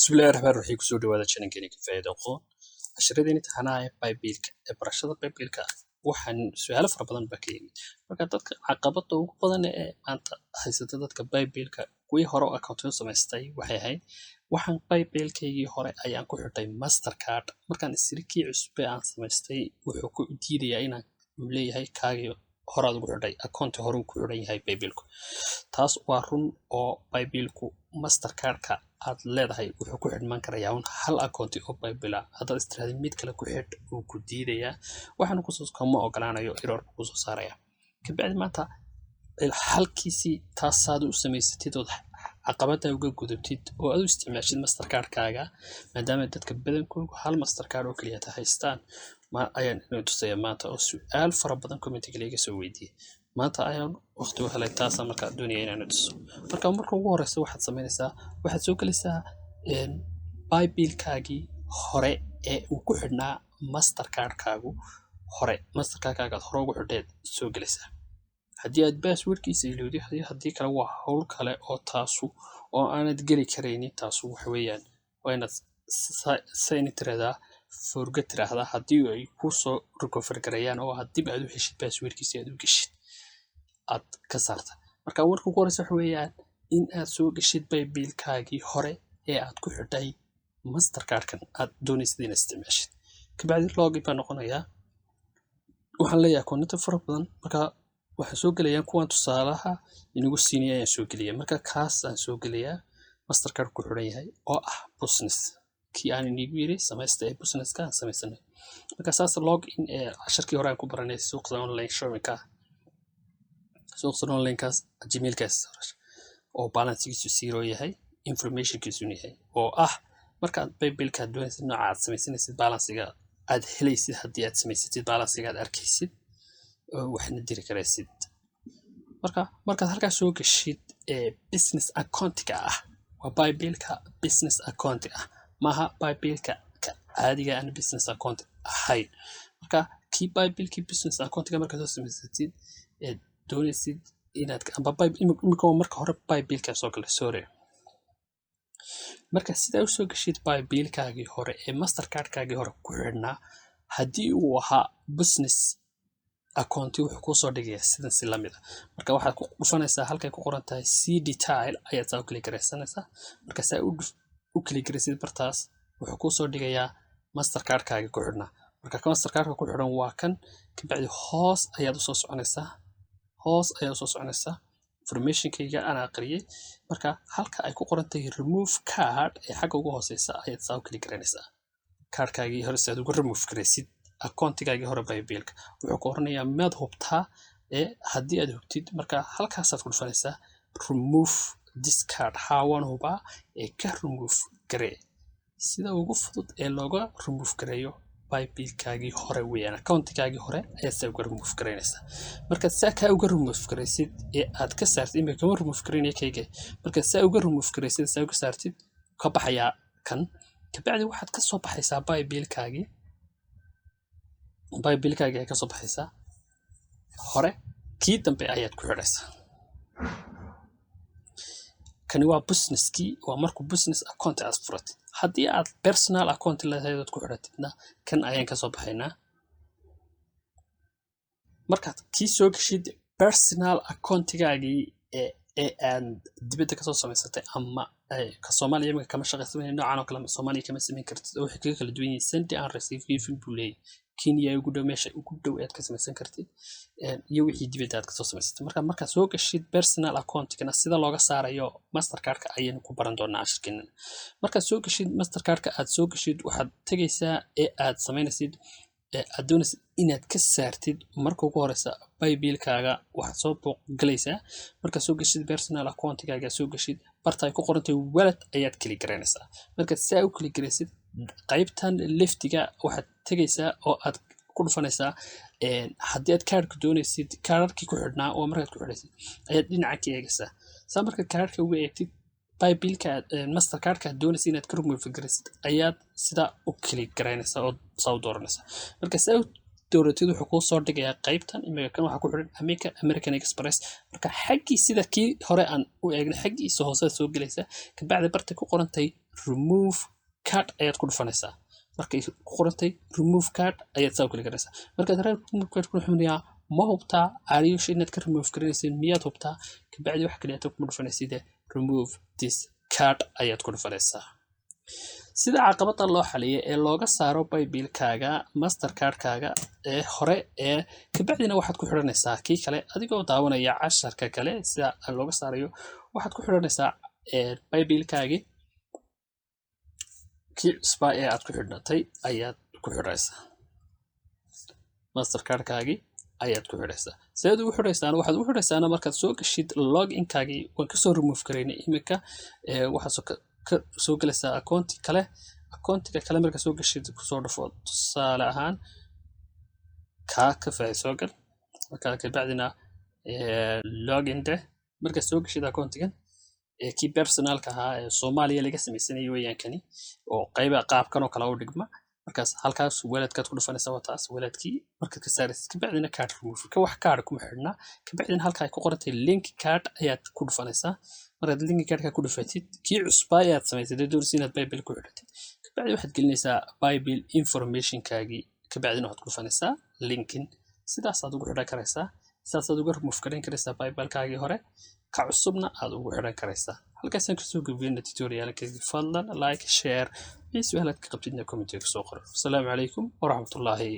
بسم الله الرحمن الرحيم kusoo dhawaada channel-keena ka faa'iido aqoon casharadeen imtixaanaha ee Bible-ka ee barashada Bible-ka waxaan su'aalo fara badan ba ka yimid marka dadka caqabada ugu badan ee maanta haysata dadka Bible-ka kuwii hore account samaystay waxay ahayd waxaan Bible-kaygii hore ayaan ku xidhay Mastercard markaan isirkii cusub aan samaystay wuxuu ku diidayaa inaan leeyahay kaagii hore ugu xidhay account hore ku xidhan yahay Bible-ku taas waa run oo Bible-ku Mastercard-ka aad leedahay wuxuu ku xidhmaan karayaa hal account oo Bible ah hadda istiraadin mid kale ku xidh uu ku diidayaa waxaan ku soo kama ogolaanayo error ku soo saaraya kabacdi maanta halkiisi taasaad u samaysatid oo caqabada uga gudubtid oo aad u isticmaashid Mastercard-kaaga maadaama dadka badankoodu hal Mastercard oo kaliya haystaan ma ayaan inuu tusaya maanta oo su'aal fara badan comment-ga laga soo weydiiyay maanta ayaan waqti u helay taas marka doonaya inaan tuso marka ugu horeysa waxaad sameynaysaa waxaad soo galaysaa Bible-kaagii hore ee uu ku xidhnaa Mastercard-kaagu hore Mastercard-kaaga hore ugu xidheed soo galaysaa haddii aad password-kiisa ilowday haddii kale waa hawl kale oo taasu oo aanad geli kareynin taasu waxa weeyaan waa inaad sign tiraahdaa forget tiraahdaa haddii ay ku soo recover garayaan oo haddii aad u heshid password-kiisa aad u gashid aad ka saarta marka ugu horeysa waxa weeyaan in aad soo gashid Bible-kaagii hore ee aad ku xidhay Mastercard-kan aad doonaysid inaad isticmaashid kabacdi login baa noqonayaa waxaan leeyahay koonto fara badan marka waxaan soo galayaa kuwan tusaalaha inagu siinaya ayaan soo galiyaa marka kaas aan soo galayaa Mastercard ku xidhan yahay oo ah business kii aan inigu yiri samaystay business-ka aan samaysanay marka saas login ee casharkii hore aan ku baranay suuqda online shopping-ka suuqda online-kaas gmail-kaas oo balance-kiisu zero yahay information-kiisu yahay oo ah marka Bible-ka doonaysid nooca aad samaysanaysid balance-ga aad helaysid haddii aad samaysatid balance-ga aad arkaysid waxna diri karaysid markaad halkaas soo gashid business account-ka ah waa Bible-ka business account ah maaha Bible-ka caadiga aan business account ahayn marka kii Bible-ki business account-ka markaad soo samaysatid doonaysid inaad amba marka hore Bible-ka soo galay sorry marka sida u soo gashid Bible-kaagii hore ee Mastercard-kaagii hore ku xidhnaa haddii uu ahaa business account wuxuu ku soo dhigaya sidan si lamid ah marka waxaad ku dhufanaysaa halkay ku qoran tahay see detail ayaad soo klik garaysanaysaa marka saa u klik garaysid bartaas wuxuu ku soo dhigayaa Mastercard-kaagii ku xidhnaa marka Mastercard-ka ku xidhan waa kan kabacdi hoos ayaad u soo soconaysaa information-kayga aan aqriyay marka halka ay ku qoran tahay remove card ee xagga ugu hooseysa ayaad soo klik garanaysaa card-kaagii hore si aad uga remove garaysid account-gaagii hore Bible-ka wuxuu ku oranayaa maad hubtaa haddii aad hubtid marka halkaasaad ku dhufanaysaa remove this card waan hubaa ka remove garee sida ugu fudud ee looga remove gareeyo Bible-kaagii hore weeyaan account-gaagii hore ayaad saa uga remove garaynaysaa marka saa ka uga remove garaysid aad ka saartid imika kama remove garaynaya kayga marka saa uga remove garaysid saa uga saartid ka baxayaa kan kabacdi waxaad ka soo baxaysaa Bible-kaagii ay ka soo baxaysaa hore kii dambe ayaad ku xidhaysaa kani waa business-kii waa markuu business account aad furatid haddii aad personal account leedahay ku xidhatidna kan ayaan ka soo baxaynaa markaad kii soo gashid personal account-gaagii ee aan dibadda ka soo samaysatay ama ka Soomaaliya imika kama shaqaysanay noocan oo kale Soomaaliya kama samayn kartid oo waxay kaga kala duwan yihiin send and receive giving buu leeyahay Kenya ugu dhow meesha ugu dhow aad ka samaysan kartid iyo wixii dibadda aad ka soo samaysatay marka soo gashid personal account-kana sida looga saarayo Mastercard-ka ayaan ku baran doonaa casharkeena marka soo gashid Mastercard-ka aad soo gashid waxaad tagaysaa aad samaynaysid aad doonaysid inaad ka saartid marka ugu horeysa Bible-kaaga waxaad soo galaysaa marka soo gashid personal account-kaaga soo gashid barta ay ku qoran tahay wallet ayaad klik garanaysaa marka saa u klik garaysid qaybtan leftiga waxaad tagaysaa oo aad ku dhufanaysaa haddii aad kaarka doonaysid kaararkii ku xidhnaa oo markaad ku xidhaysid ayaad dhinaca ka eegaysaa saa marka kaarka uga eegtid Bible-ka Mastercard-ka doonaysid inaad ka remove garaysid ayaad sida u klik garanaysaa oo saa u dooranaysaa marka saa dowladdu wuxuu ku soo dhigayaa qaybtan imika kan waxa ku xiran American Express marka xaqii sida kii hore aan u eegnay xaqiisa hoose soo galaysa ka bacdi barta ku qorantay remove card ayaad ku dhufanaysaa markay ku qorantay remove card ayaad saa u kali karaysaa markaad remove card ku dhufanaysaa ma hubtaa ariyosh inaad ka remove garanaysid miyaad hubtaa kabacdi wax kale aad ku dhufanaysid remove this card ayaad ku dhufanaysaa sida caqabada loo xaliyay ee looga saaro paybill-kaaga mastercard-kaaga ee hore ee kabacdina waxaad ku xiranaysaa kii kale adigoo daawanaya casharka kale sida looga saarayo waxaad ku xiranaysaa paybill-kaagi kii cusbaa ee aad ku xidhnatay ayaad ku xiraysaa mastercard-kaagi ayaad ku xiraysaa sidaad ugu xiraysaana waxaad ugu xiraysaana markaad soo gashid login-kaagii waan kasoo remove karaynay iminka waxaad soo galaysaa akoontiga kale marka soo gashid kusoo dhafo tusaale ahaan kaa ka faa'iido soo gal marka kabacdina login de marka soo gashid akoontigan kii personalka ahaa ee Soomaaliya laga sameysanayo weeyaan kani oo qayba qaabkan oo kala u dhigma markaas halkaas weeladkaad ku dhufanaysaa wataas weeladkii marka ka saaraysid kabacdina card remove ka wax card kuma xidhna kabacdina halka ay ku qorantay link card ayaad ku dhufanaysaa markaad link card ku dhufatid kii cusbaa ayaad samaysay doorsiin inaad paybill ku xidhatid kabacdi waxaad gelinaysaa paybill information kaagi kabacdina waxaad ku dhufanaysaa linkin sidaas aad ugu xidhan karaysaa sidaas aad ugu remove garan karaysaa paybill-kaagii hore ka cusubna aad ugu xidhan karaysaa halkaasaan kasoo gudbiyay tutorial-kaagi fadlan like share iyo su'aalaad ka qabtidna comment-ka soo qor. Assalaamu calaykum waraxmatullaahi